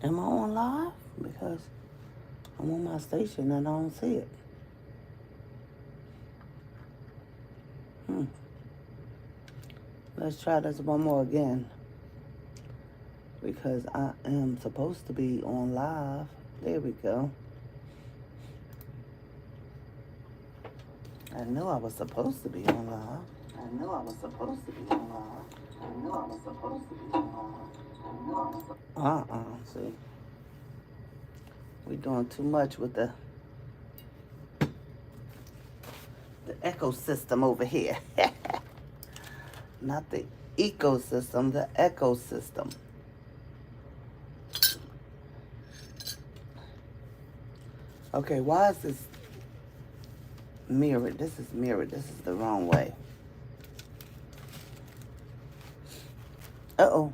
Am I on live? Because I'm on my station and I don't see it. Hmm. Let's try this one more again. Because I am supposed to be on live. There we go. I knew I was supposed to be on live. I knew I was supposed to be on live. I knew I was supposed to be on live. I knew I was supposed to. See. We're doing too much with the ecosystem over here. Not the ecosystem, the ecosystem. Okay, why is this mirrored? This is mirrored. This is the wrong way. Uh-oh.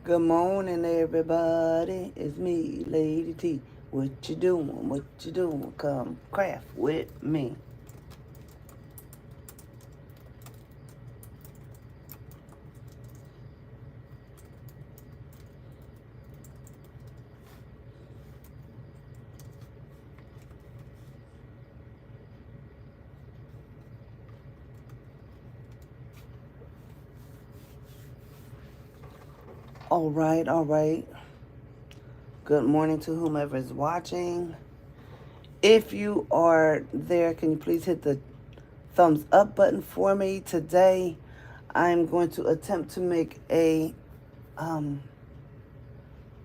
Good morning, everybody. It's me, Lady T. What you doing? What you doing? Come craft with me. All right, all right. Good morning to whomever is watching. If you are there, can you please hit the thumbs up button for me? Today, I'm going to attempt to make a one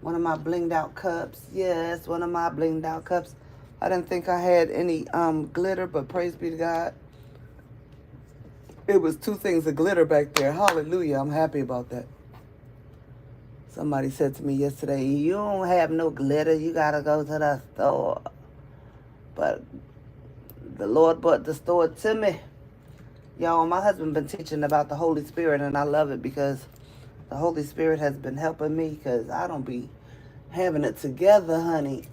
of my blinged out cups. Yes, one of my blinged out cups. I didn't think I had any glitter, but praise be to God. It was 2 things of glitter back there. Hallelujah. I'm happy about that. Somebody said to me yesterday, you don't have no glitter. You got to go to the store. But the Lord brought the store to me. Y'all, my husband been teaching about the Holy Spirit, and I love it because the Holy Spirit has been helping me because I don't be having it together, honey.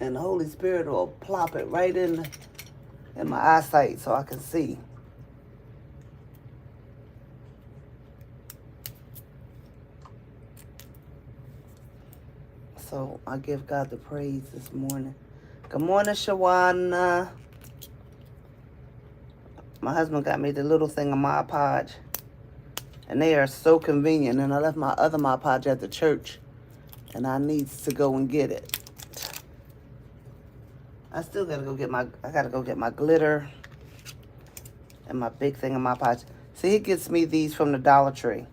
And the Holy Spirit will plop it right in my eyesight so I can see. So I give God the praise this morning. Good morning, Shawana. My husband got me the little thing of Mod Podge. And they are so convenient. And I left my other Mod Podge at the church. And I need to go and get it. I still gotta go get my glitter and my big thing of Mod Podge. See, he gets me these from the Dollar Tree.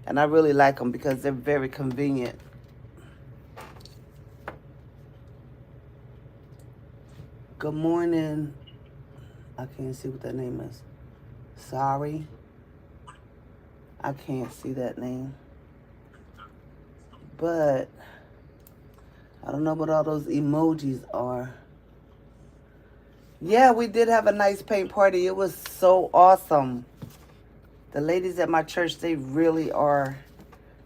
And I really like them because they're very convenient. Good morning. I can't see what that name is. Sorry. I can't see that name. But I don't know what all those emojis are. Yeah, we did have a nice paint party. It was so awesome. The ladies at my church, they really are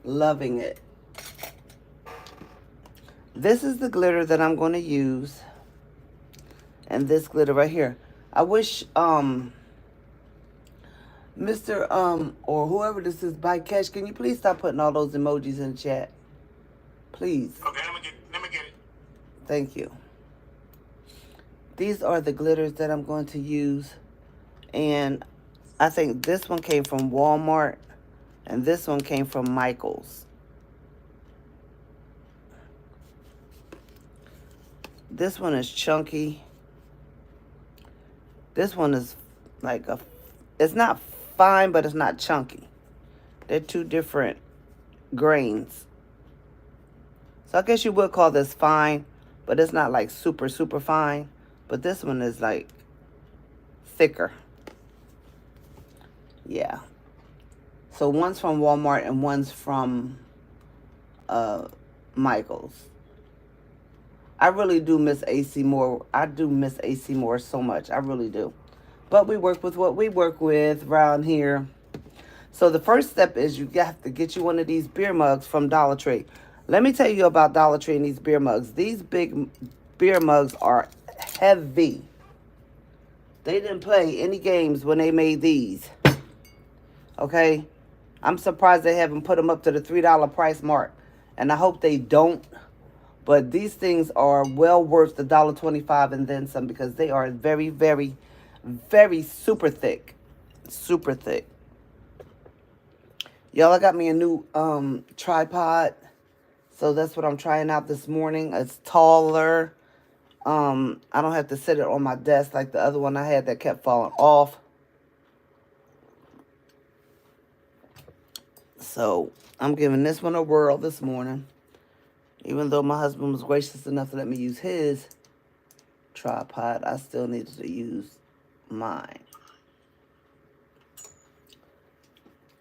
loving it. This is the glitter that I'm going to use. And this glitter right here. I wish Mr. Or whoever this is, by Cash, can you please stop putting all those emojis in the chat? Please. Okay, let me get it. Thank you. These are the glitters that I'm going to use. And I think this one came from Walmart. And this one came from Michael's. This one is chunky. This one is like it's not fine, but it's not chunky. They're 2 different grains. So I guess you would call this fine, but it's not like super, super fine. But this one is like thicker. Yeah. So one's from Walmart and one's from Michael's. I really do miss AC Moore. I do miss AC Moore so much. I really do. But we work with what we work with around here. So the first step is you have to get you one of these beer mugs from Dollar Tree. Let me tell you about Dollar Tree and these beer mugs. These big beer mugs are heavy. They didn't play any games when they made these. Okay? I'm surprised they haven't put them up to the $3 price mark. And I hope they don't. But these things are well worth the $1.25 and then some because they are very, very, very super thick. Super thick. Y'all, I got me a new tripod. So that's what I'm trying out this morning. It's taller. I don't have to sit it on my desk like the other one I had that kept falling off. So I'm giving this one a whirl this morning. Even though my husband was gracious enough to let me use his tripod, I still needed to use mine.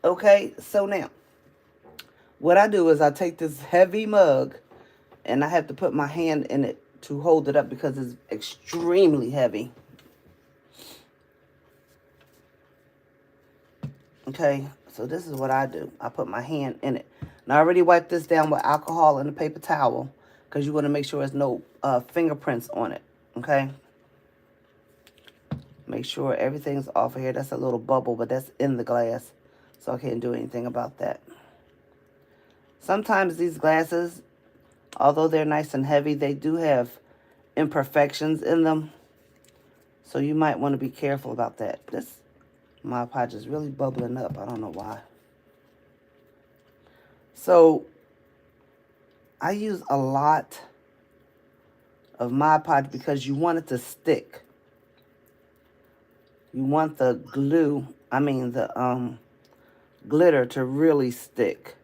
Okay, so now, what I do is I take this heavy mug, and I have to put my hand in it to hold it up because it's extremely heavy. Okay, so this is what I do. I put my hand in it. And I already wiped this down with alcohol and a paper towel because you want to make sure there's no fingerprints on it. Okay? Make sure everything's off of here. That's a little bubble, but that's in the glass. So I can't do anything about that. Sometimes these glasses, although they're nice and heavy, they do have imperfections in them. So you might want to be careful about that. This Mod Podge is really bubbling up. I don't know why. So I use a lot of Mod Podge because you want it to stick. You want the glue, the glitter to really stick.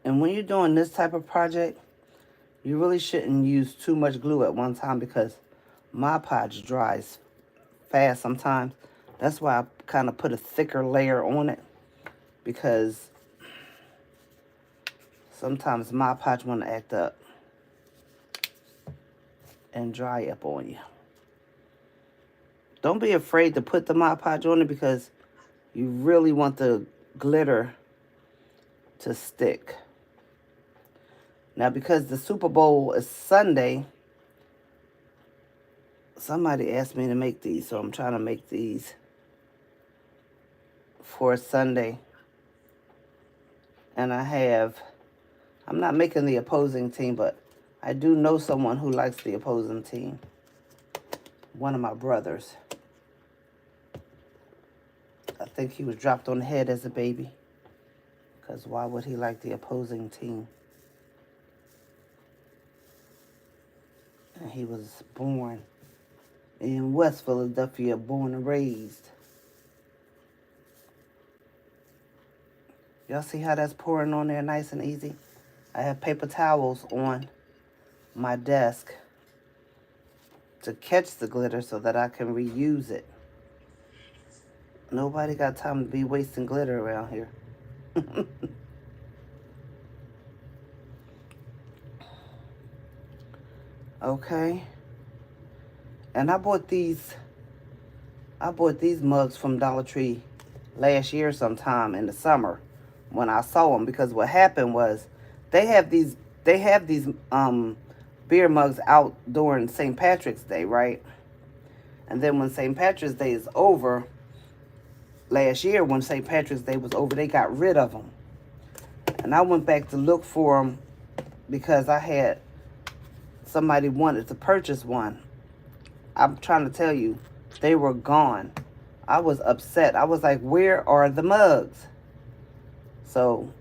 And when you're doing this type of project, you really shouldn't use too much glue at one time because Mod Podge dries fast sometimes. That's why I kind of put a thicker layer on it because sometimes Mod Podge want to act up and dry up on you. Don't be afraid to put the Mod Podge on it because you really want the glitter to stick. Now, because the Super Bowl is Sunday, somebody asked me to make these, so I'm trying to make these for Sunday. And I'm not making the opposing team, but I do know someone who likes the opposing team. One of my brothers. I think he was dropped on the head as a baby. Because why would he like the opposing team? And he was born in West Philadelphia, born and raised. Y'all see how that's pouring on there nice and easy? I have paper towels on my desk to catch the glitter so that I can reuse it. Nobody got time to be wasting glitter around here. Okay. And I bought these mugs from Dollar Tree last year sometime in the summer when I saw them, because what happened was they have these beer mugs out during St. Patrick's Day, right? And then when St. Patrick's Day is over, last year when St. Patrick's Day was over, they got rid of them. And I went back to look for them because I had somebody wanted to purchase one. I'm trying to tell you, they were gone. I was upset. I was like, where are the mugs? So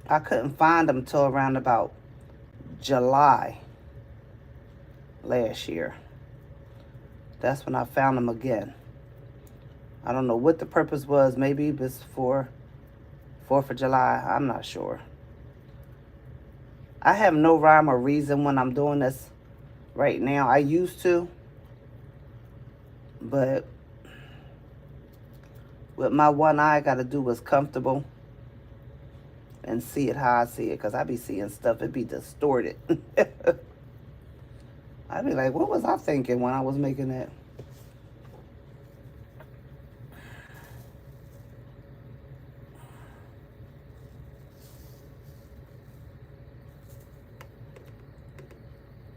I couldn't find them till around about July last year. That's when I found them again. I don't know what the purpose was. Maybe it was for 4th of July. I'm not sure. I have no rhyme or reason when I'm doing this right now. I used to. But with my one eye, I got to do what's comfortable and see it how I see it. Because I be seeing stuff, it be distorted. I be like, what was I thinking when I was making that?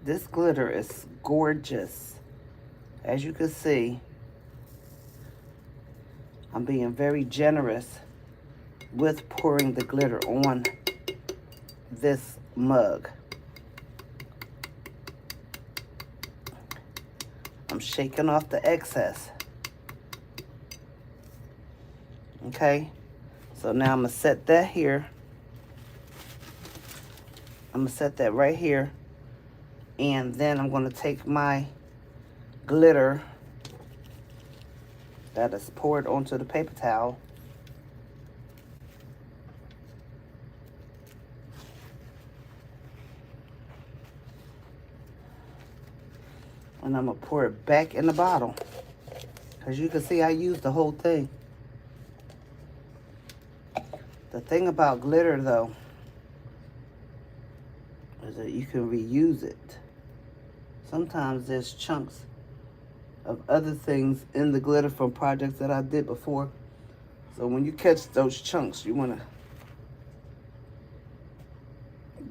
This glitter is gorgeous. As you can see, I'm being very generous with pouring the glitter on this mug. I'm shaking off the excess. Okay, so now I'm going to set that here. I'm going to set that right here. And then I'm going to take my glitter that is poured onto the paper towel. And I'm going to pour it back in the bottle. Because you can see I used the whole thing. The thing about glitter, though, is that you can reuse it. Sometimes there's chunks of other things in the glitter from projects that I did before. So when you catch those chunks, you want to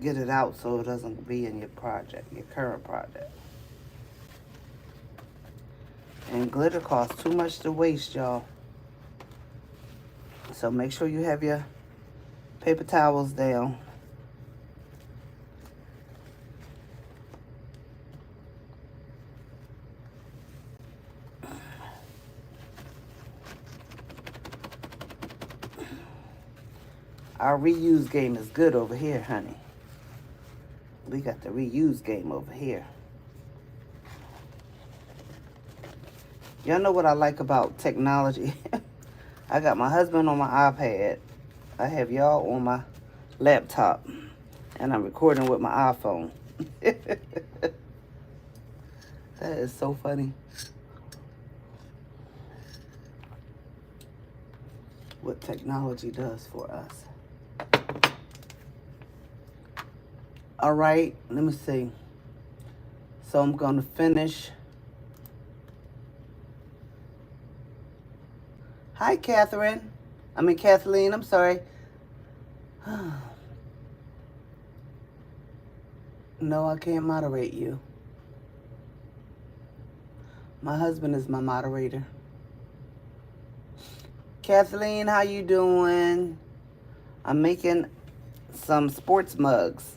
get it out so it doesn't be in your project, your current project. And glitter costs too much to waste, y'all. So make sure you have your paper towels down. Our reuse game is good over here, honey. We got the reuse game over here. Y'all know what I like about technology? I got my husband on my iPad. I have y'all on my laptop. And I'm recording with my iPhone. That is so funny. What technology does for us. All right, let me see. So I'm going to finish. Hi, Kathleen, I'm sorry. No, I can't moderate you. My husband is my moderator. Kathleen, how you doing? I'm making some sports mugs.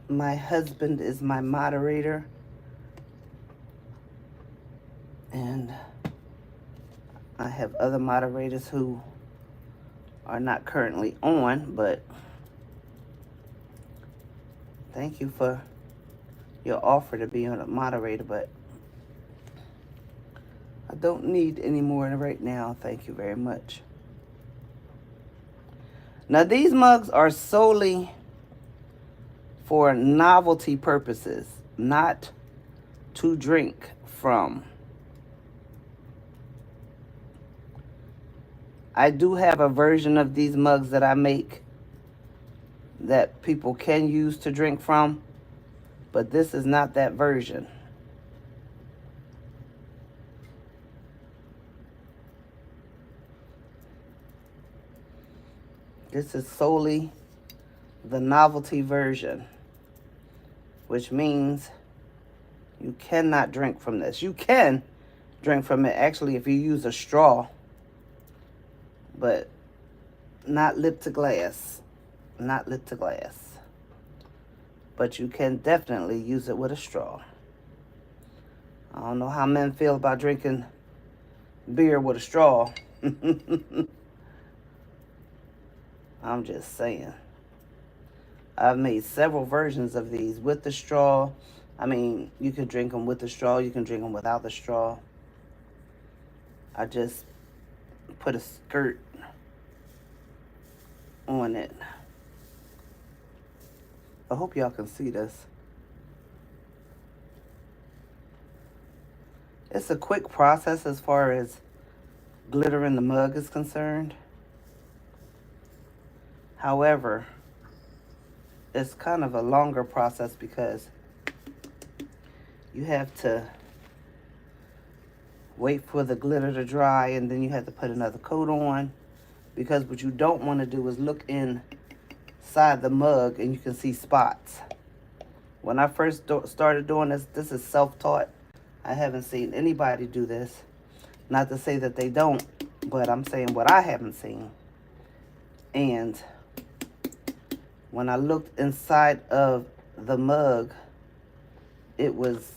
My husband is my moderator. And I have other moderators who are not currently on, but thank you for your offer to be a moderator, but I don't need any more right now. Thank you very much. Now, these mugs are solely for novelty purposes, not to drink from. I do have a version of these mugs that I make that people can use to drink from, but this is not that version. This is solely the novelty version, which means you cannot drink from this. You can drink from it, actually, if you use a straw, but not lip to glass. Not lip to glass. But you can definitely use it with a straw. I don't know how men feel about drinking beer with a straw. I'm just saying. I've made several versions of these with the straw. I mean, you can drink them with the straw. You can drink them without the straw. I just put a skirt on it. I hope y'all can see this. It's a quick process as far as glitter in the mug is concerned. However, it's kind of a longer process because you have to wait for the glitter to dry, and then you have to put another coat on, because what you don't want to do is look inside the mug and you can see spots. When I first started doing this is self-taught. I haven't seen anybody do this. Not to say that they don't, but I'm saying what I haven't seen. And when I looked inside of the mug, it was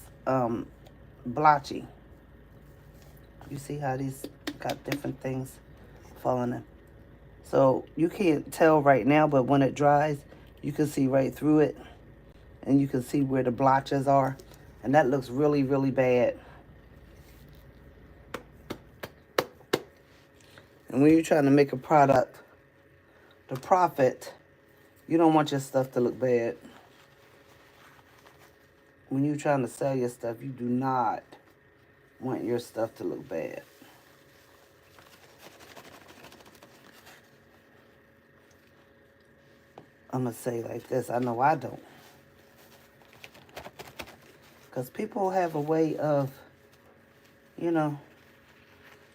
blotchy. You see how these got different things falling in. So you can't tell right now, but when it dries, you can see right through it. And you can see where the blotches are. And that looks really, really bad. And when you're trying to make a product to profit, you don't want your stuff to look bad. When you're trying to sell your stuff, you do not want your stuff to look bad. I'm going to say like this. I know I don't. Because people have a way of, you know,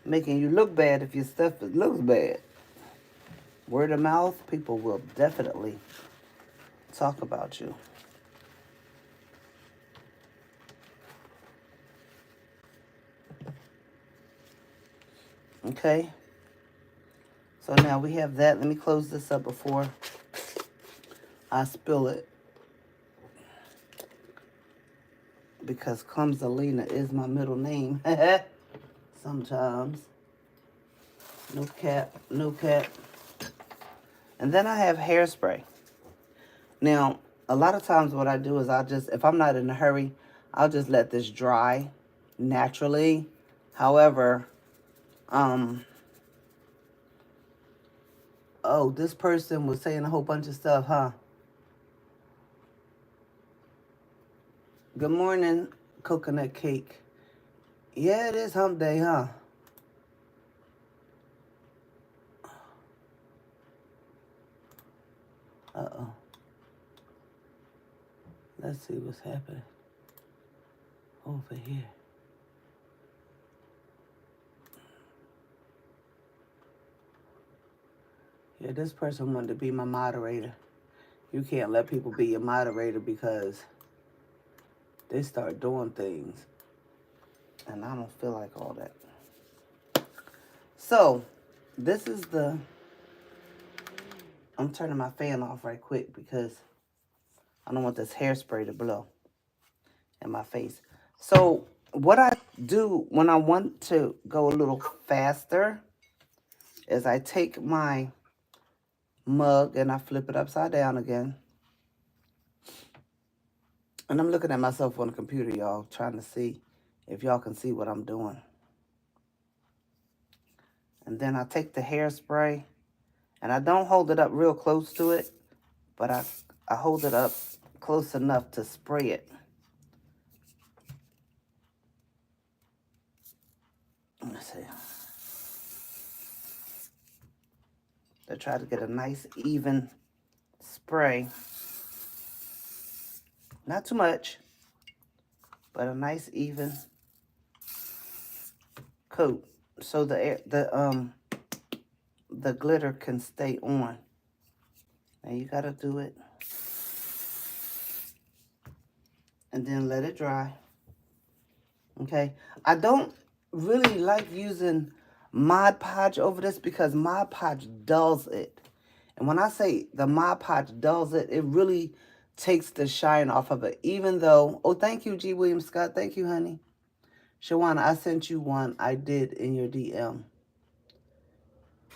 making you look bad if your stuff looks bad. Word of mouth, people will definitely talk about you. Okay. So now we have that. Let me close this up before I spill it. Because Clumsalina is my middle name. Sometimes. No cap, no cap. And then I have hairspray. Now, a lot of times what I do is if I'm not in a hurry, I'll just let this dry naturally. However, oh, this person was saying a whole bunch of stuff, huh? Good morning, coconut cake. Yeah, it is hump day, huh? Uh-oh. Let's see what's happening over here. Yeah, this person wanted to be my moderator. You can't let people be your moderator because they start doing things. And I don't feel like all that. So, this is I'm turning my fan off right quick because I don't want this hairspray to blow in my face. So, what I do when I want to go a little faster is I take my mug and I flip it upside down again. And I'm looking at myself on the computer, y'all, trying to see if y'all can see what I'm doing. And then I take the hairspray, and I don't hold it up real close to it, but I hold it up close enough to spray it. Let's see. To try to get a nice, even spray. Not too much, but a nice, even coat, so the glitter can stay on. Now you gotta do it, and then let it dry. Okay, I don't really like using Mod Podge over this because Mod Podge dulls it. And when I say the Mod Podge dulls it, it really takes the shine off of it. Even though, oh, thank you, G. William Scott. Thank you, honey. Shawana, I sent you one. I did in your DM.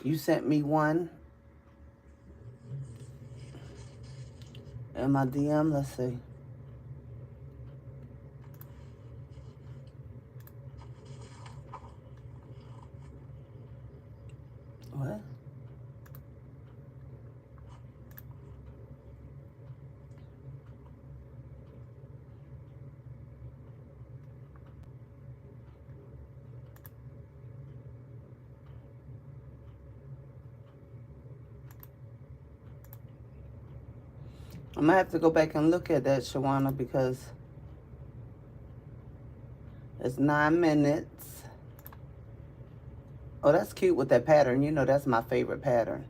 You sent me one in my DM. Let's see. What? I'm going to have to go back and look at that, Shawana, because it's 9 minutes. Oh, that's cute with that pattern. You know, that's my favorite pattern.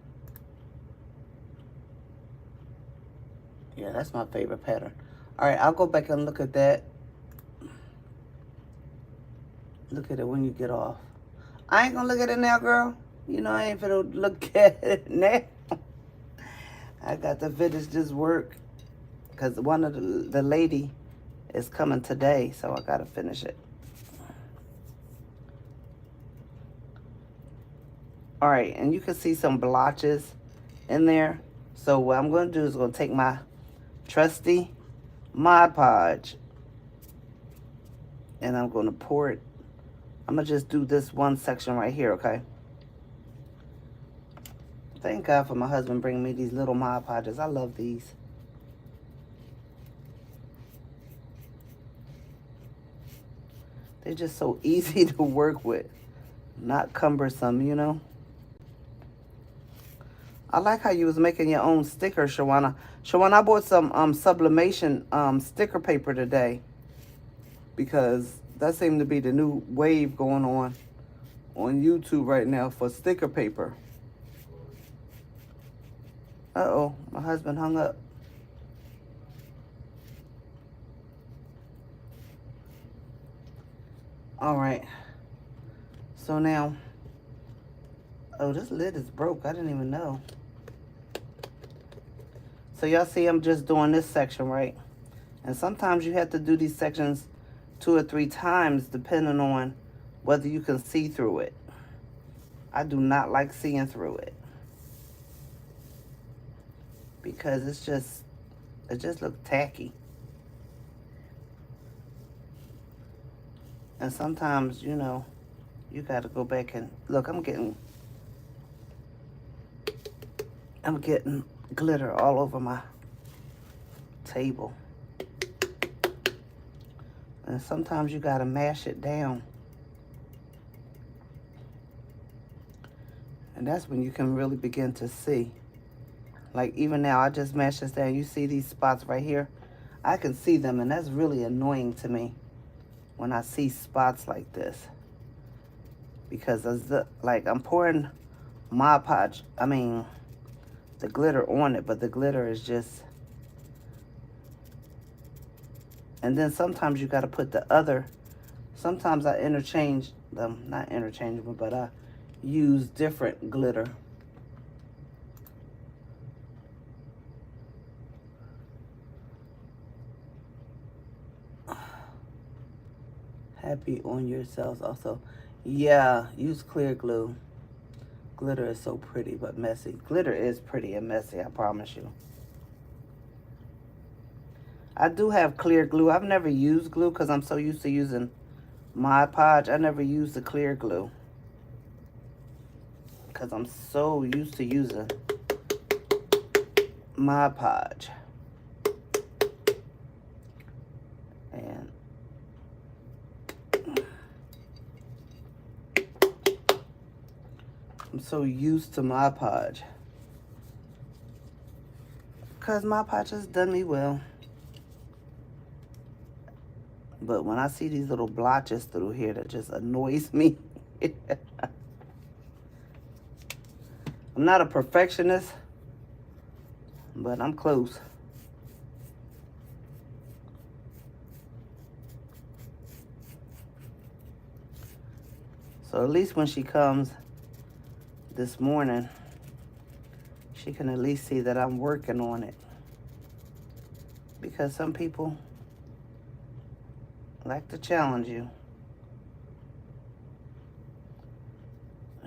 Yeah, that's my favorite pattern. All right, I'll go back and look at that. Look at it when you get off. I ain't gonna look at it now, girl. You know I ain't gonna look at it now. I got to finish this work because one of the lady is coming today, so I gotta finish it. All right, and you can see some blotches in there. So what I'm gonna do is gonna take my trusty Mod Podge and I'm gonna pour it. I'm gonna just do this one section right here, okay? Thank God for my husband bringing me these little Mod Podges. I love these. They're just so easy to work with. Not cumbersome, you know? I like how you was making your own sticker, Shawana. Shawana, I bought some sublimation sticker paper today because that seemed to be the new wave going on YouTube right now for sticker paper. Uh-oh, my husband hung up. All right. So now, oh, this lid is broke. I didn't even know. So y'all see I'm just doing this section, right? And sometimes you have to do these sections 2 or 3 times depending on whether you can see through it. I do not like seeing through it because it just looks tacky. And sometimes, you know, you got to go back and look. I'm getting glitter all over my table. And sometimes you got to mash it down. And that's when you can really begin to see. Like even now, I just mashed this down. You see these spots right here? I can see them, and that's really annoying to me when I see spots like this. Because like I'm pouring Mod Podge, I mean, the glitter on it, but the glitter is just... And then sometimes you got to put the other... Sometimes I interchange them, not interchangeable, but I use different glitter. Happy on yourselves also. Yeah, use clear glue. Glitter is so pretty but messy. Glitter is pretty and messy, I promise you. I do have clear glue. I've never used glue because I'm so used to using Mod Podge. I never used the clear glue because I'm so used to using Mod Podge. And I'm so used to Mod Podge because Mod Podge has done me well. But when I see these little blotches through here, that just annoys me. I'm not a perfectionist, but I'm close. So at least when she comes this morning, she can at least see that I'm working on it. Because some people like to challenge you.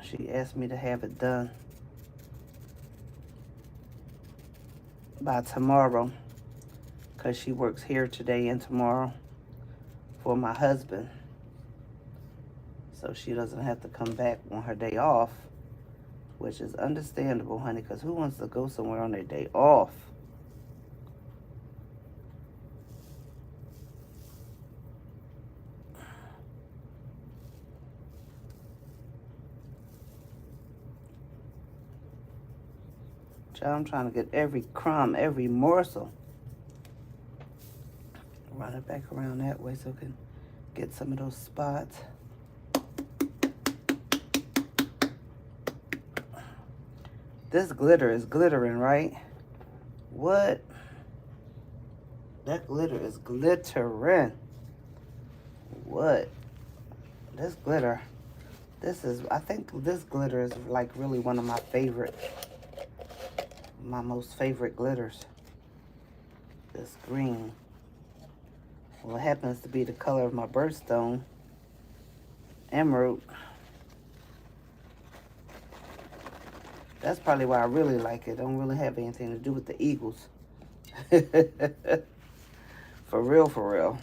She asked me to have it done by tomorrow because she works here today and tomorrow for my husband. So she doesn't have to come back on her day off, which is understandable, honey, because who wants to go somewhere on their day off? Child, I'm trying to get every crumb, every morsel. Run it back around that way so I can get some of those spots. This glitter is glittering, right? What? That glitter is glittering. What? This glitter. I think this glitter is like really one of my most favorite glitters. This green. Well, it happens to be the color of my birthstone. Emerald. That's probably why I really like it. Don't really have anything to do with the Eagles. For real, for real.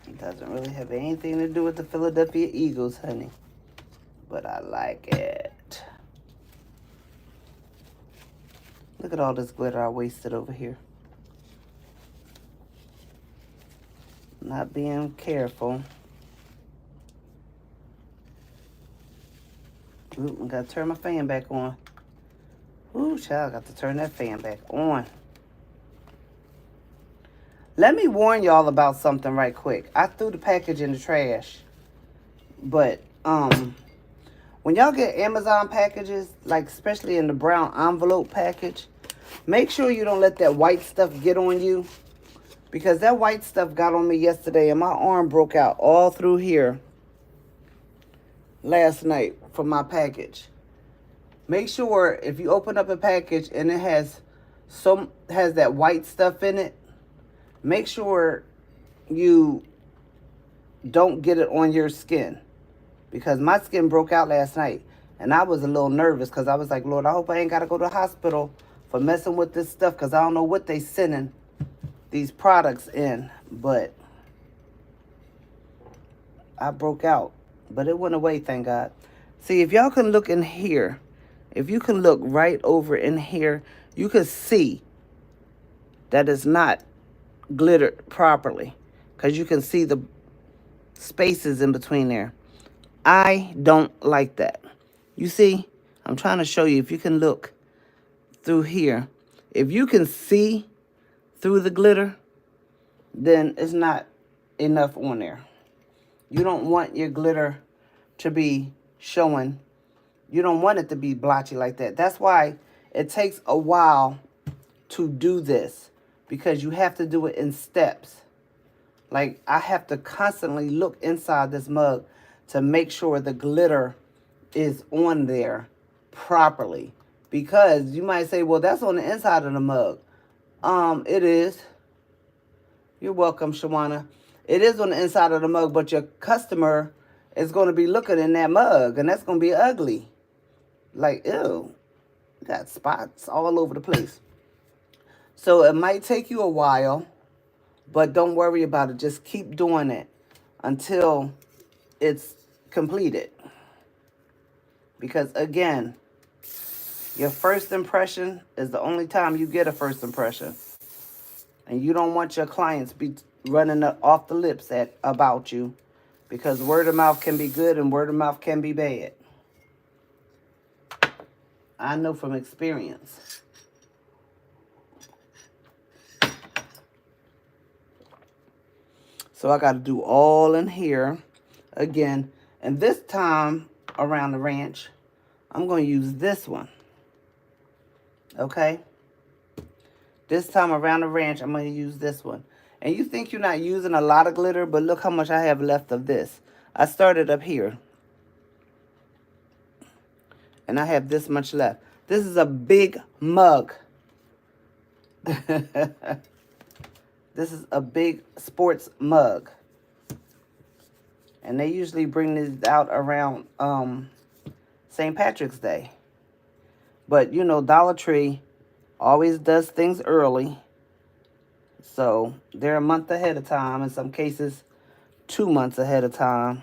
It doesn't really have anything to do with the Philadelphia Eagles, honey. But I like it. Look at all this glitter I wasted over here. Not being careful. Ooh, I gotta turn my fan back on. Ooh, child, I got to turn that fan back on. Let me warn y'all about something right quick. I threw the package in the trash. But, when y'all get Amazon packages, like especially in the brown envelope package, make sure you don't let that white stuff get on you. Because that white stuff got on me yesterday and my arm broke out all through here last night from my package. Make sure if you open up a package and it has that white stuff in it, make sure you don't get it on your skin. Because my skin broke out last night. And I was a little nervous because I was like, Lord, I hope I ain't got to go to the hospital for messing with this stuff. Because I don't know what they sending these products in. But I broke out. But it went away, thank God. See, if y'all can look in here. If you can look right over in here. You can see that it's not glittered properly. Because you can see the spaces in between there. I don't like that. You see, I'm trying to show you. If you can look through here, if you can see through the glitter, then it's not enough on there. You don't want your glitter to be showing. You don't want it to be blotchy like that. That's why it takes a while to do this, because you have to do it in steps. Like, I have to constantly look inside this mug to make sure the glitter is on there properly. Because you might say, well, that's on the inside of the mug. It is. You're welcome, Shawana. It is on the inside of the mug, but your customer is going to be looking in that mug, and that's going to be ugly. Like, ew. Got spots all over the place. So it might take you a while, but don't worry about it. Just keep doing it until it's completed. Because again, your first impression is the only time you get a first impression. And you don't want your clients be running off the lips about you, because word of mouth can be good and word of mouth can be bad. I know from experience. So I got to do all in here again. And this time around the ranch, I'm going to use this one. Okay? This time around the ranch, I'm going to use this one. And you think you're not using a lot of glitter, but look how much I have left of this. I started up here. And I have this much left. This is a big mug. This is a big sports mug. And they usually bring these out around St. Patrick's Day. But, you know, Dollar Tree always does things early. So they're a month ahead of time. In some cases, 2 months ahead of time.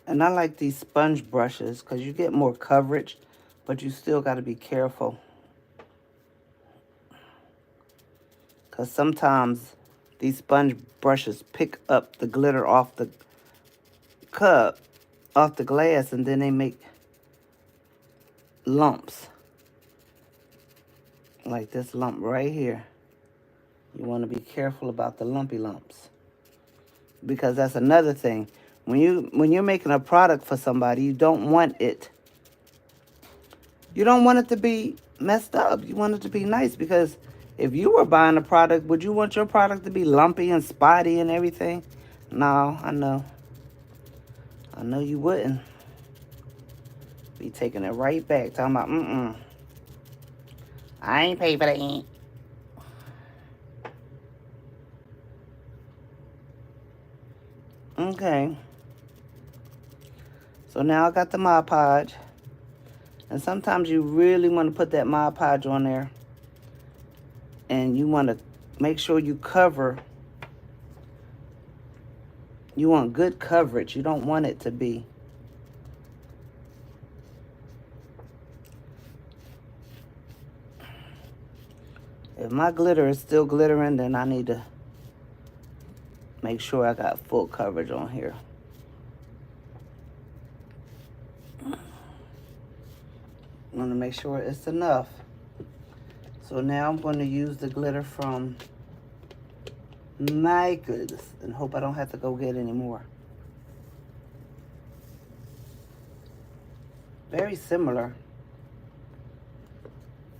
And I like these sponge brushes because you get more coverage, but you still got to be careful. Because sometimes these sponge brushes pick up the glitter off the cup, off the glass, and then they make lumps. Like this lump right here. You want to be careful about the lumpy lumps. Because that's another thing. When you're making a product for somebody, you don't want it to be messed up. You want it to be nice, because if you were buying a product, would you want your product to be lumpy and spotty and everything? No, I know. I know you wouldn't. Be taking it right back. Talking about, I ain't pay for that. Okay. So now I got the Mod Podge. And sometimes you really want to put that Mod Podge on there. And you want to make sure you cover. You want good coverage. You don't want it to be. If my glitter is still glittering, then I need to make sure I got full coverage on here. I want to make sure it's enough. So now I'm going to use the glitter from my goodness, and hope I don't have to go get any more. Very similar.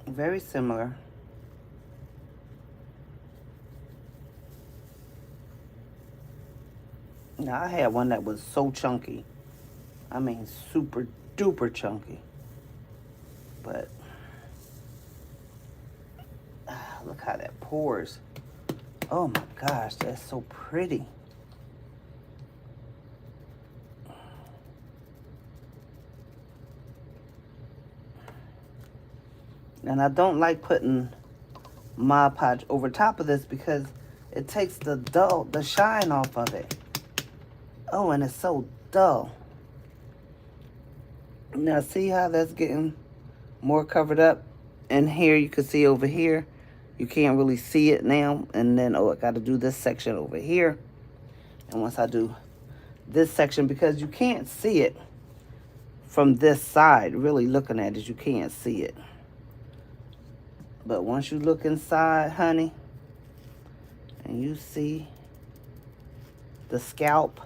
Very similar. Now, I had one that was so chunky. I mean, super duper chunky. But look how that pours. Oh my gosh, that's so pretty. And I don't like putting Mod Podge over top of this because it takes the shine off of it. Oh, and it's so dull. Now see how that's getting more covered up? And here you can see over here, you can't really see it now. And then, I got to do this section over here. And once I do this section, because you can't see it from this side, really looking at it, you can't see it. But once you look inside, honey, and you see the scalp.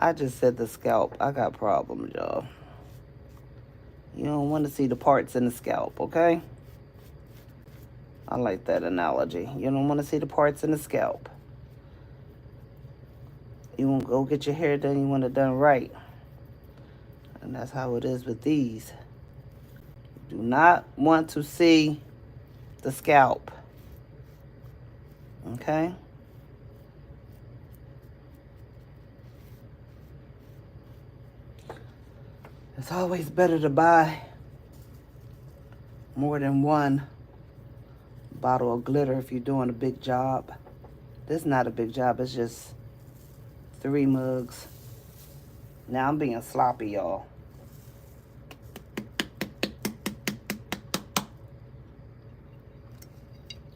I just said the scalp. I got problems, y'all. You don't want to see the parts in the scalp, okay? I like that analogy. You don't want to see the parts in the scalp. You want to go get your hair done, you want it done right. And that's how it is with these. You do not want to see the scalp. Okay? It's always better to buy more than one bottle of glitter if you're doing a big job. This is not a big job. It's just 3 mugs. Now I'm being sloppy, y'all.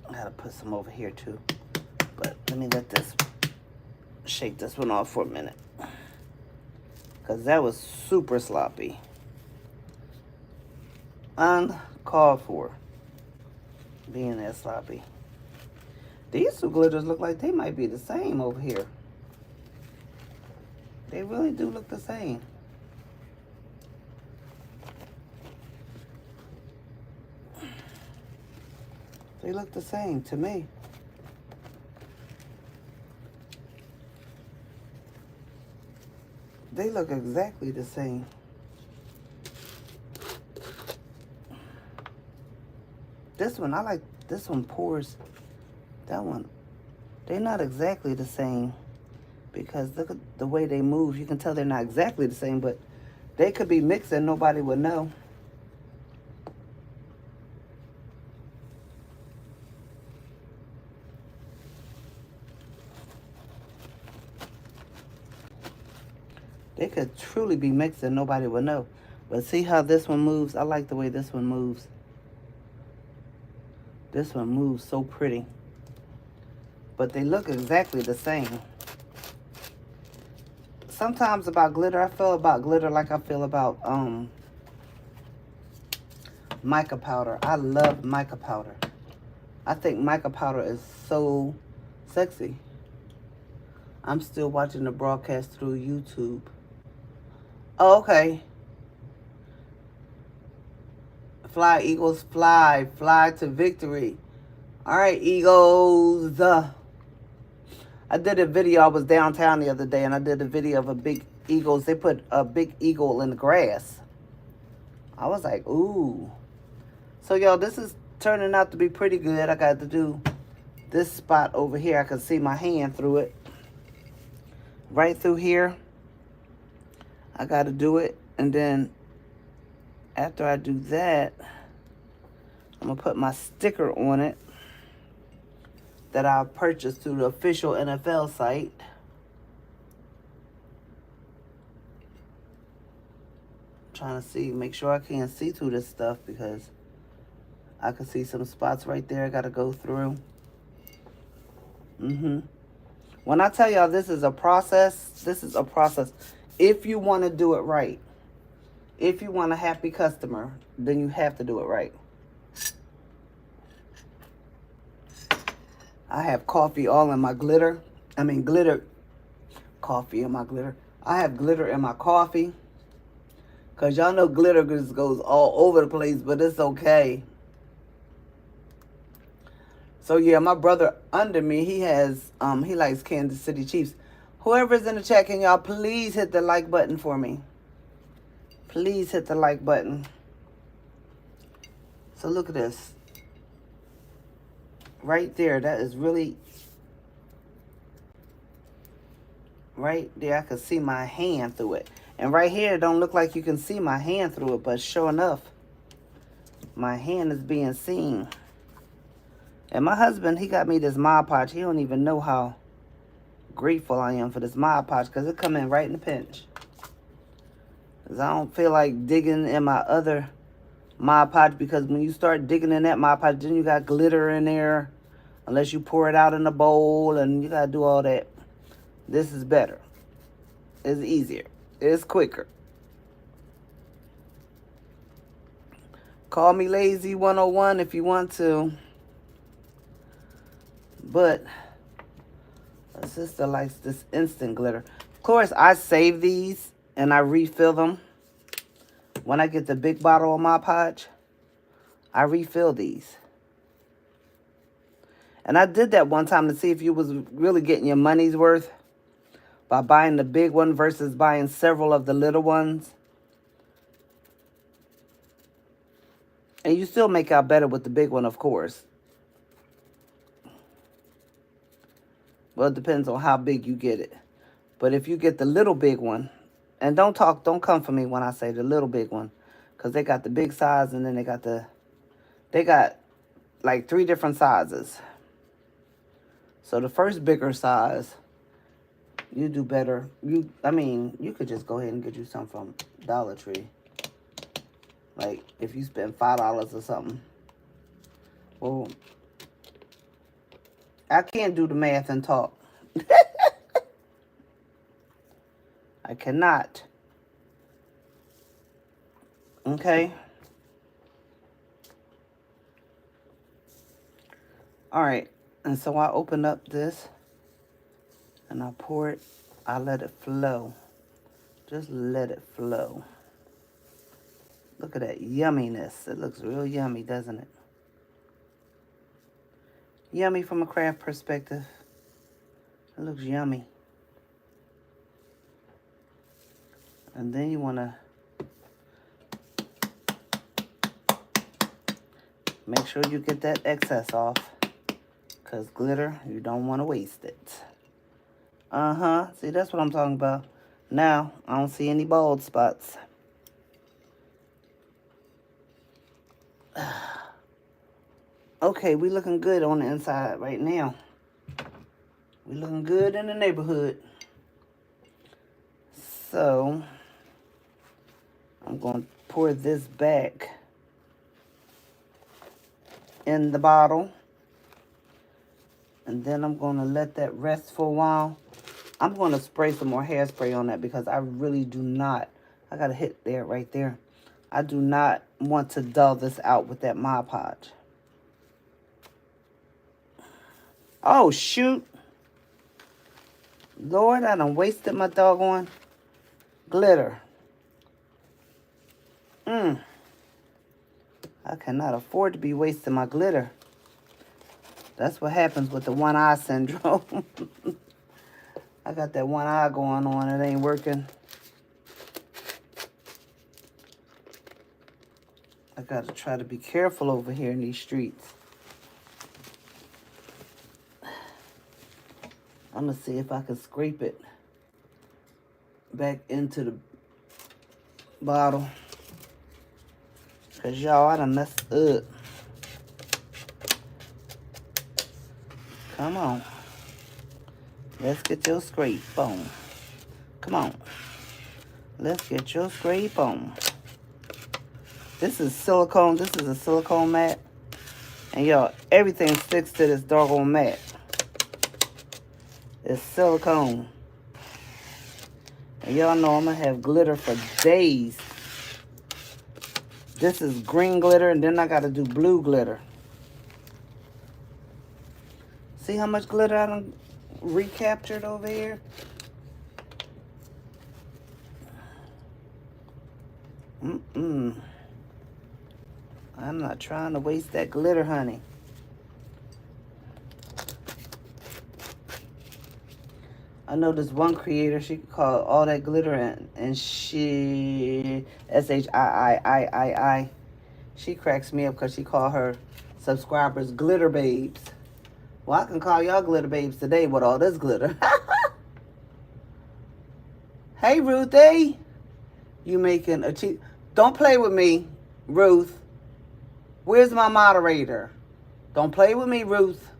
I gotta put some over here too. But let me shake this one off for a minute. Because that was super sloppy. Uncalled for. Being that sloppy. These two glitters look like they might be the same over here. They really do look the same. They look the same to me. They look exactly the same. This one, I like, this one pours. That one, they're not exactly the same. Because look at the way they move. You can tell they're not exactly the same, but they could be mixed and nobody would know. They could truly be mixed and nobody would know. But see how this one moves? I like the way this one moves. This one moves so pretty. But they look exactly the same. sometimes about glitter, I feel about glitter like I feel about mica powder. I love mica powder. I think mica powder is so sexy. I'm still watching the broadcast through YouTube. Oh, okay. Fly, Eagles, fly. Fly to victory. All right, Eagles. I did a video. I was downtown the other day, and I did a video of a big Eagles. They put a big eagle in the grass. I was like, ooh. So, y'all, this is turning out to be pretty good. I got to do this spot over here. I can see my hand through it. Right through here. I got to do it. And then after I do that, I'm going to put my sticker on it that I purchased through the official NFL site. Trying to see, make sure I can't see through this stuff because I can see some spots right there I got to go through. When I tell y'all this is a process, this is a process. If you want to do it right, if you want a happy customer, then you have to do it right. I have coffee all in my glitter. Glitter. Coffee in my glitter. I have glitter in my coffee. Because y'all know glitter just goes all over the place, but it's okay. So, yeah, my brother under me, he has, he likes Kansas City Chiefs. Whoever's in the chat, can y'all please hit the like button for me? Please hit the like button. So, look at this. Right there, that is really, right there, I can see my hand through it. And right here, it don't look like you can see my hand through it, but sure enough, my hand is being seen. And my husband, he got me this Mod Podge. He don't even know how grateful I am for this Mod Podge because it come in right in the pinch. Because I don't feel like digging in my other Mod Podge because when you start digging in that Mod Podge, then you got glitter in there. Unless you pour it out in a bowl and you got to do all that. This is better. It's easier. It's quicker. Call me lazy 101 if you want to. But my sister likes this instant glitter. Of course, I save these and I refill them. When I get the big bottle of Mod Podge, I refill these. And I did that one time to see if you was really getting your money's worth by buying the big one versus buying several of the little ones. And you still make out better with the big one, of course. Well, it depends on how big you get it. But if you get the little big one, and don't come for me when I say the little big one, because they got the big size and then they got like 3 different sizes. So the first bigger size, you do better. You could just go ahead and get you some from Dollar Tree. Like, if you spend $5 or something. Well, I can't do the math and talk. I cannot. Okay? All right. And so I open up this. And I pour it. I let it flow. Just let it flow. Look at that yumminess. It looks real yummy, doesn't it? Yummy from a craft perspective. It looks yummy. And then you want to make sure you get that excess off. Because glitter, you don't want to waste it. See, that's what I'm talking about. Now, I don't see any bald spots. Okay, we looking good on the inside right now. We looking good in the neighborhood. So, I'm going to pour this back in the bottle. And then I'm going to let that rest for a while. I'm going to spray some more hairspray on that because I really do not. I got to hit there, right there. I do not want to dull this out with that Mod Podge. Oh, shoot. Lord, I done wasted my doggone glitter. I cannot afford to be wasting my glitter. That's what happens with the one eye syndrome. I got that one eye going on. It ain't working. I got to try to be careful over here in these streets. I'm going to see if I can scrape it back into the bottle. Because, y'all, I done messed up. Come on. Let's get your scrape on. Come on. Let's get your scrape on. This is silicone. This is a silicone mat. And, y'all, everything sticks to this doggone mat. It's silicone. And y'all know I'm going to have glitter for days. This is green glitter, and then I got to do blue glitter. See how much glitter I done recaptured over here? I'm not trying to waste that glitter, honey. I know this one creator, she could call all that glitter and she, S-H-I-I-I-I-I. She cracks me up because she call her subscribers glitter babes. Well, I can call y'all glitter babes today with all this glitter. Hey, Ruthie. You making a cheat? Don't play with me, Ruth. Where's my moderator? Don't play with me, Ruth.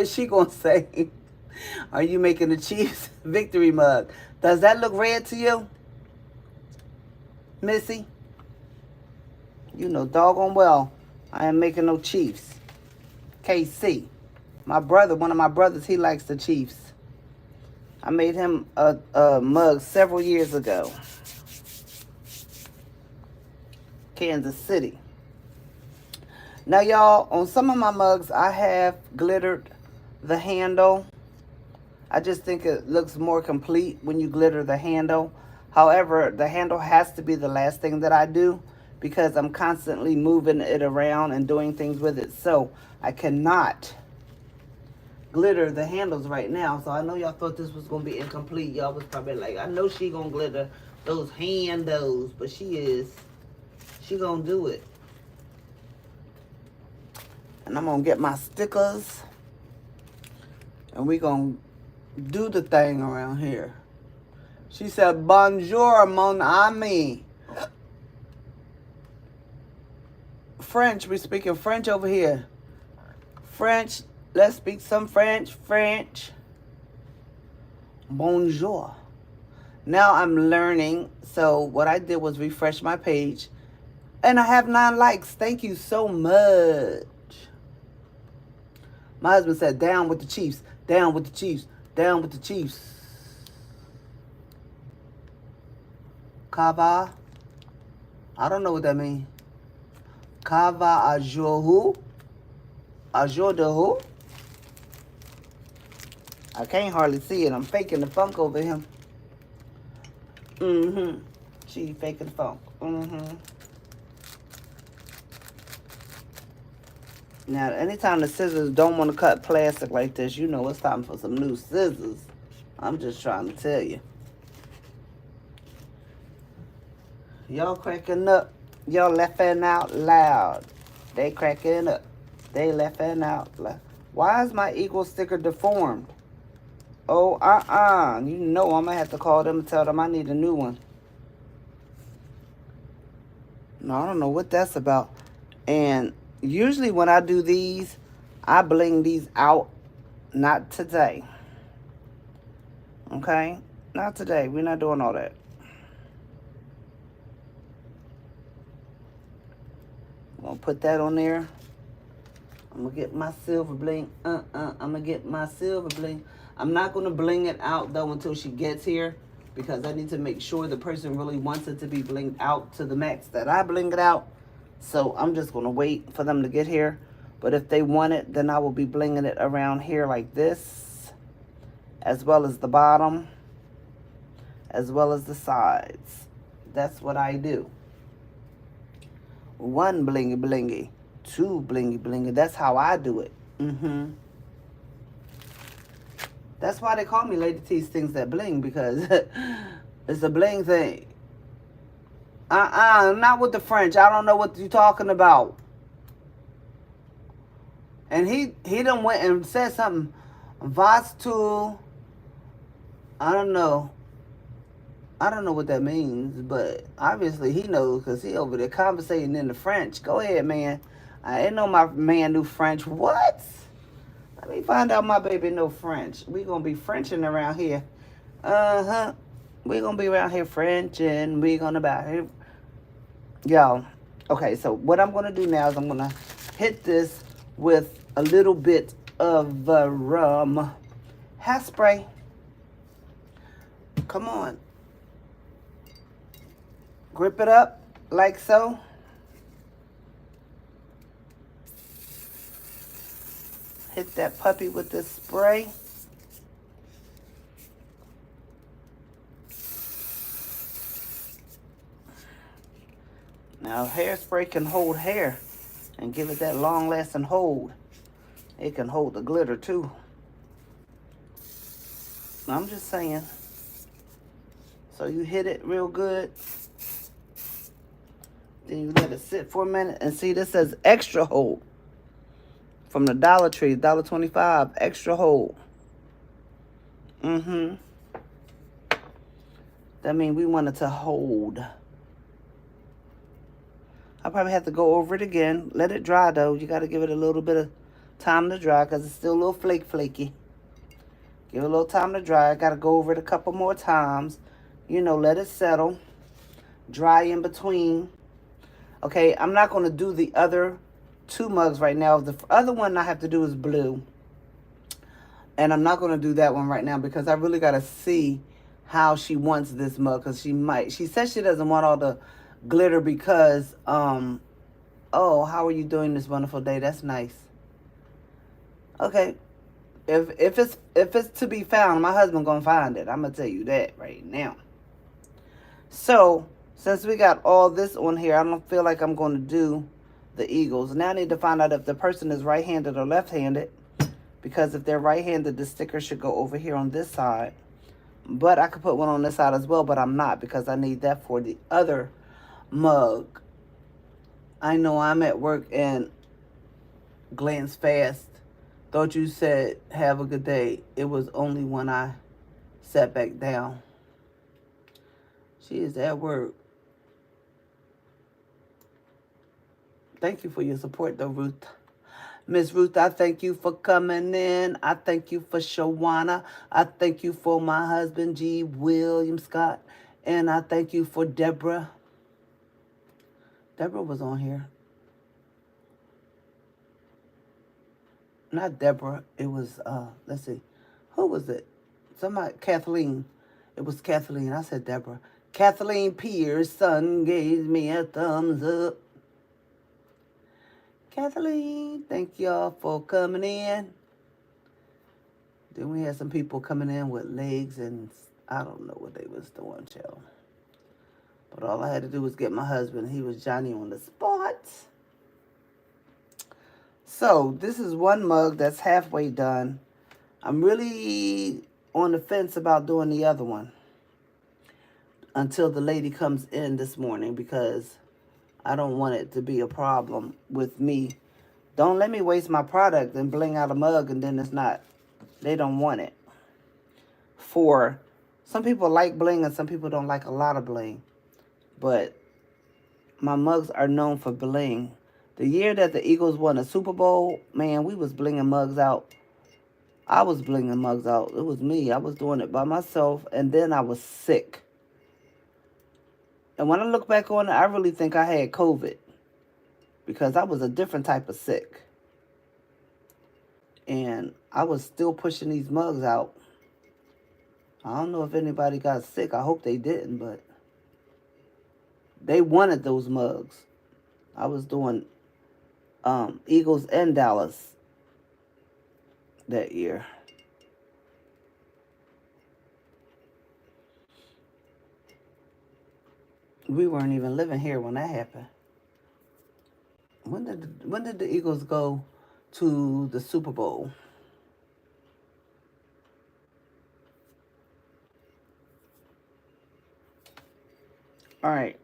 She gonna say, are you making the Chiefs victory mug? Does that look red to you, Missy? You know doggone well I am making no Chiefs. KC. My brother, one of my brothers, he likes the Chiefs. I made him a mug several years ago. Kansas City. Now, y'all, on some of my mugs, I have glittered the handle. I just think it looks more complete when you glitter the handle. However, the handle has to be the last thing that I do because I'm constantly moving it around and doing things with it. So I cannot glitter the handles right now. So I know y'all thought this was going to be incomplete. Y'all was probably like, I know she going to glitter those handles, but she is. She going to do it. And I'm going to get my stickers. And we going to do the thing around here. She said, bonjour, mon ami. French. We speaking French over here. French. Let's speak some French. French. Bonjour. Now I'm learning. So what I did was refresh my page. And I have 9 likes. Thank you so much. My husband said, down with the Chiefs. Down with the Chiefs. Down with the Chiefs. Kava. I don't know what that means. Kava ajour who? Ajour de who? I can't hardly see it. I'm faking the funk over him. She faking the funk. Now, anytime the scissors don't want to cut plastic like this, you know it's time for some new scissors. I'm just trying to tell you. Y'all cracking up. Y'all laughing out loud. They cracking up. They laughing out loud. Why is my equal sticker deformed? Oh, You know I'm going to have to call them and tell them I need a new one. No, I don't know what that's about. And usually when I do these, I bling these out. Not today. Okay? Not today. We're not doing all that. I'm going to put that on there. I'm I'm going to get my silver bling. I'm going to get my silver bling. I'm not going to bling it out, though, until she gets here. Because I need to make sure the person really wants it to be blinged out to the max that I bling it out. So I'm just going to wait for them to get here. But if they want it, then I will be blinging it around here like this. As well as the bottom. As well as the sides. That's what I do. 1 blingy blingy. 2 blingy blingy. That's how I do it. That's why they call me Lady T's Things That Bling, because it's a bling thing. Not with the French. I don't know what you're talking about. And he done went and said something. Vas tu. I don't know. I don't know what that means, but obviously he knows because he over there conversating in the French. Go ahead, man. I didn't know my man knew French. What? Let me find out my baby know French. We gonna be Frenching around here. We gonna be around here Frenching. We gonna about here. Y'all. Okay, so what I'm gonna do now is I'm gonna hit this with a little bit of hairspray. Come on. Grip it up like so. Hit that puppy with this spray. Now, hairspray can hold hair and give it that long-lasting hold. It can hold the glitter, too. I'm just saying. So you hit it real good. Then you let it sit for a minute. And see, this says extra hold. From the Dollar Tree, $1.25, extra hold. That means we want it to hold. I probably have to go over it again. Let it dry, though. You got to give it a little bit of time to dry because it's still a little flaky. Give it a little time to dry. I got to go over it a couple more times. You know, let it settle. Dry in between. Okay, I'm not going to do the other 2 mugs right now. The other one I have to do is blue. And I'm not going to do that one right now because I really got to see how she wants this mug. Because she says she doesn't want all the glitter because, oh, how are you doing this wonderful day? That's nice. Okay. If it's to be found, my husband going to find it. I'm going to tell you that right now. So, since we got all this on here, I don't feel like I'm going to do the eagles. Now I need to find out if the person is right-handed or left-handed. Because if they're right-handed, the sticker should go over here on this side. But I could put one on this side as well, but I'm not because I need that for the other mug. I know I'm at work and glance fast. Thought you said, have a good day. It was only when I sat back down. She is at work. Thank you for your support, though, Ruth. Miss Ruth, I thank you for coming in. I thank you for Shawana. I thank you for my husband, G. William Scott. And I thank you for Deborah. Deborah was on here. Not Deborah. It was, let's see. Who was it? Somebody, Kathleen. It was Kathleen. I said Deborah. Kathleen Pearson gave me a thumbs up. Kathleen, thank y'all for coming in. Then we had some people coming in with legs and I don't know what they was doing, child. But all I had to do was get my husband. He was Johnny on the spot. So this is one mug that's halfway done. I'm really on the fence about doing the other one until the lady comes in this morning because I don't want it to be a problem with me. Don't let me waste my product and bling out a mug and then it's not. They don't want it. For some people like bling and some people don't like a lot of bling. But my mugs are known for bling. The year that the Eagles won a Super Bowl, man, we was blinging mugs out. I was blinging mugs out. It was me. I was doing it by myself and then I was sick. And when I look back on it, I really think I had COVID because I was a different type of sick. And I was still pushing these mugs out. I don't know if anybody got sick. I hope they didn't, but they wanted those mugs. I was doing Eagles and Dallas that year. We weren't even living here when that happened. When did the Eagles go to the Super Bowl? All right.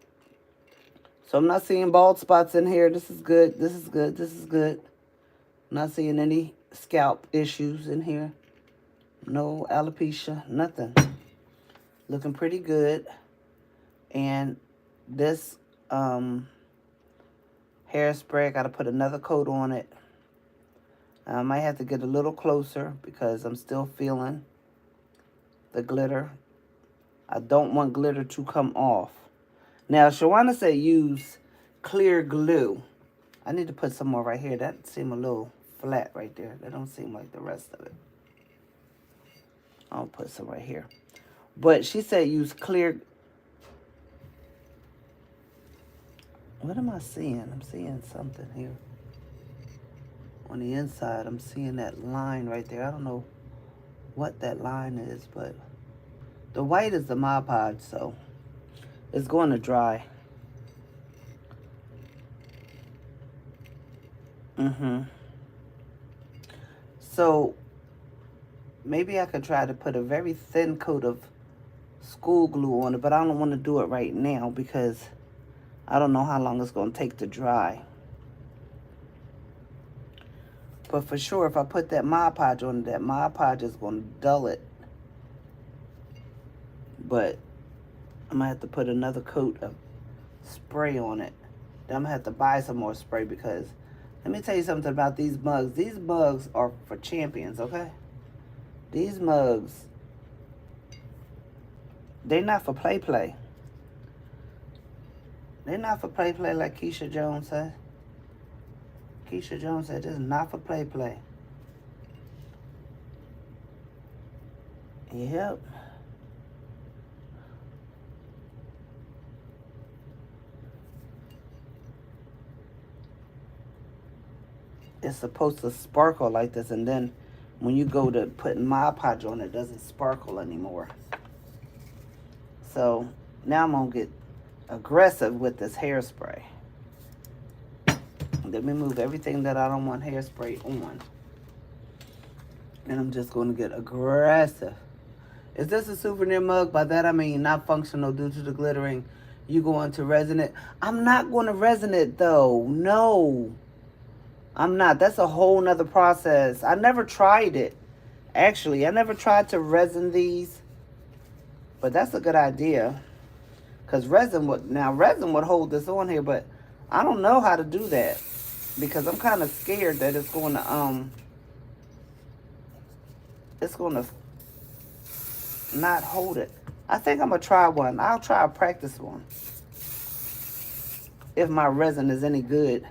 So I'm not seeing bald spots in here. This is good. This is good. This is good. I'm not seeing any scalp issues in here. No alopecia. Nothing. Looking pretty good. And this hairspray, I got to put another coat on it. I might have to get a little closer because I'm still feeling the glitter. I don't want glitter to come off. Now, Shawana said use clear glue. I need to put some more right here. That seemed a little flat right there. That don't seem like the rest of it. I'll put some right here. But she said use clear. What am I seeing? I'm seeing something here. On the inside, I'm seeing that line right there. I don't know what that line is, but the white is the Mod Podge, so it's going to dry. So maybe I could try to put a very thin coat of school glue on it, but I don't want to do it right now because I don't know how long it's going to take to dry. But for sure, if I put that Mod Podge on it, that Mod Podge is going to dull it. But I'm going to have to put another coat of spray on it. Then I'm going to have to buy some more spray because let me tell you something about these mugs. These mugs are for champions, okay? These mugs, they're not for play. They're not for play like Keisha Jones said. Keisha Jones said this is not for play. Yep. It's supposed to sparkle like this, and then when you go to putting Mod Podge on, it doesn't sparkle anymore. So now I'm going to get aggressive with this hairspray. Let me move everything that I don't want hairspray on. And I'm just going to get aggressive. Is this a souvenir mug? By that I mean not functional due to the glittering. You going to resin it? I'm not going to resin it though. No. I'm not. That's a whole nother process. I never tried it. Actually, I never tried to resin these. But that's a good idea. Because resin would hold this on here, but I don't know how to do that. Because I'm kind of scared that it's going to not hold it. I think I'm going to try one. I'll try a practice one. If my resin is any good.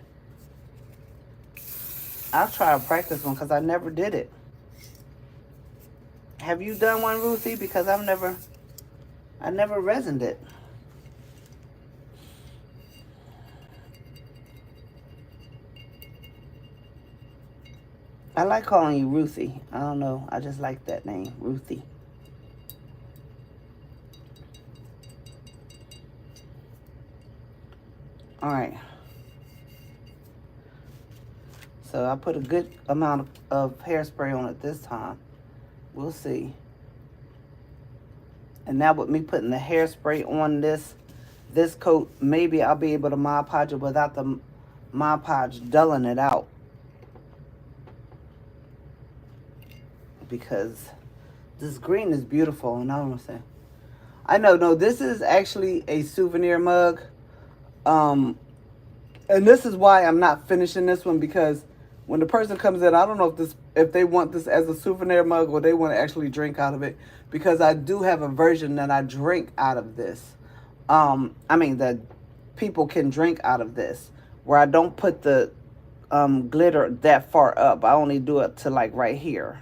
I'll try a practice one because I never did it. Have you done one, Ruthie? Because I never resined it. I like calling you Ruthie. I don't know. I just like that name, Ruthie. All right. So I put a good amount of hairspray on it this time. We'll see. And now with me putting the hairspray on this coat, maybe I'll be able to Mod Podge it without the Mod Podge dulling it out. Because this green is beautiful, and I don't know what I'm saying. I know, no, this is actually a souvenir mug. And this is why I'm not finishing this one, because when the person comes in, I don't know if they want this as a souvenir mug or they want to actually drink out of it, because I do have a version that I drink out of this. That people can drink out of this, where I don't put the glitter that far up. I only do it to like right here.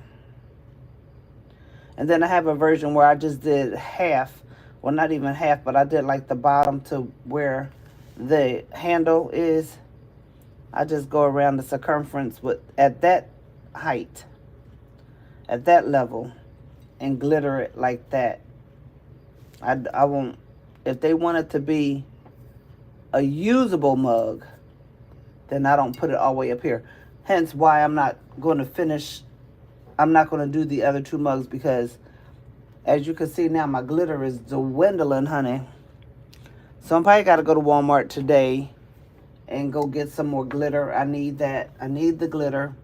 And then I have a version where I just did half. Well, not even half, but I did like the bottom to where the handle is. I just go around the circumference with at that height, at that level, and glitter it like that. I won't, if they want it to be a usable mug, then I don't put it all the way up here. Hence why I'm not going to finish, I'm not going to do the other two mugs, because as you can see now, my glitter is dwindling, honey. So I'm probably got to go to Walmart today and go get some more glitter. I need that. I need the glitter.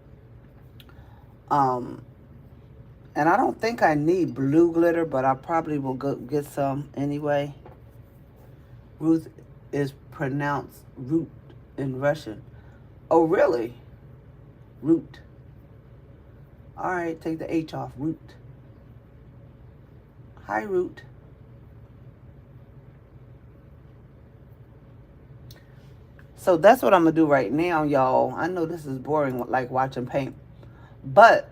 And I don't think I need blue glitter, but I probably will go get some anyway. Ruth is pronounced root in Russian. Oh, really? Root. All right, take the H off. Root. Hi, Root. So that's what I'm going to do right now, y'all. I know this is boring, like watching paint. But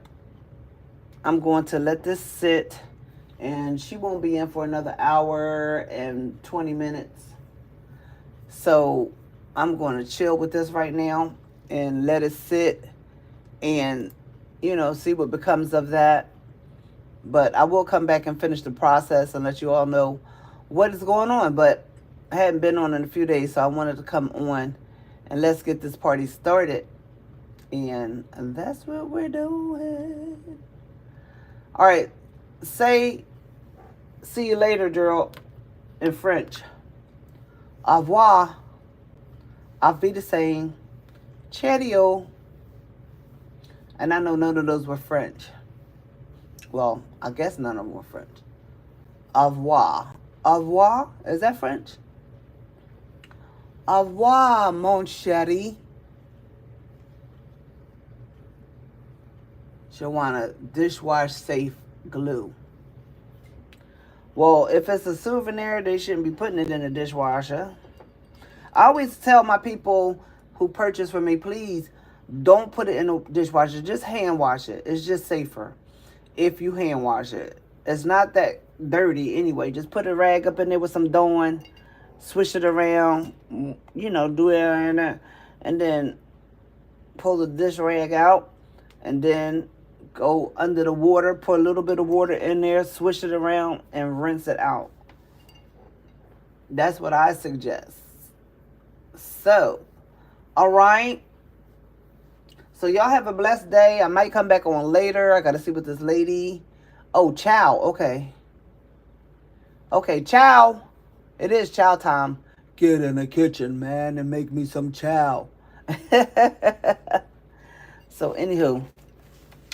I'm going to let this sit. And she won't be in for another hour and 20 minutes. So I'm going to chill with this right now and let it sit and, you know, see what becomes of that. But I will come back and finish the process and let you all know what is going on. But I hadn't been on in a few days, so I wanted to come on and let's get this party started. And that's what we're doing. All right. Say, see you later, Gerald, in French. Au revoir. Auf Wiedersehen. Cheerio. And I know none of those were French. Well, I guess none of them were French. Au revoir. Au revoir? Is that French? Au revoir, mon chéri. Shawana, dishwash safe glue. Well, if it's a souvenir, they shouldn't be putting it in a dishwasher. I always tell my people who purchase from me, please don't put it in a dishwasher. Just hand wash it. It's just safer if you hand wash it. It's not that dirty anyway. Just put a rag up in there with some Dawn, swish it around, you know, do it in there, and then pull the dish rag out, and then go under the water, put a little bit of water in there, swish it around, and rinse it out. That's what I suggest. So, all right. So y'all have a blessed day. I might come back on later. I got to see what this lady. Oh, chow. Okay. Okay, chow. It is chow time. Get in the kitchen, man, and make me some chow. So, anywho,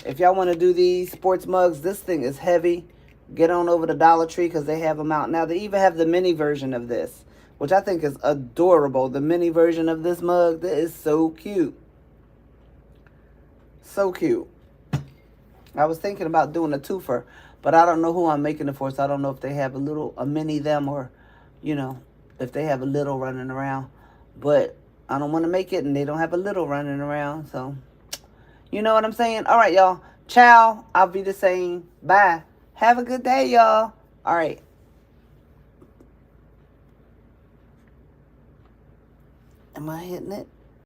if y'all want to do these sports mugs, this thing is heavy. Get on over to Dollar Tree because they have them out now. They even have the mini version of this, which I think is adorable. The mini version of this mug, that is so cute. So cute. I was thinking about doing a twofer, but I don't know who I'm making it for, so I don't know if they have a mini them, or, you know, if they have a little running around. But I don't want to make it and they don't have a little running around, so you know what I'm saying? All right, y'all. Ciao. I'll be the same. Bye. Have a good day, y'all. All right. Am I hitting it?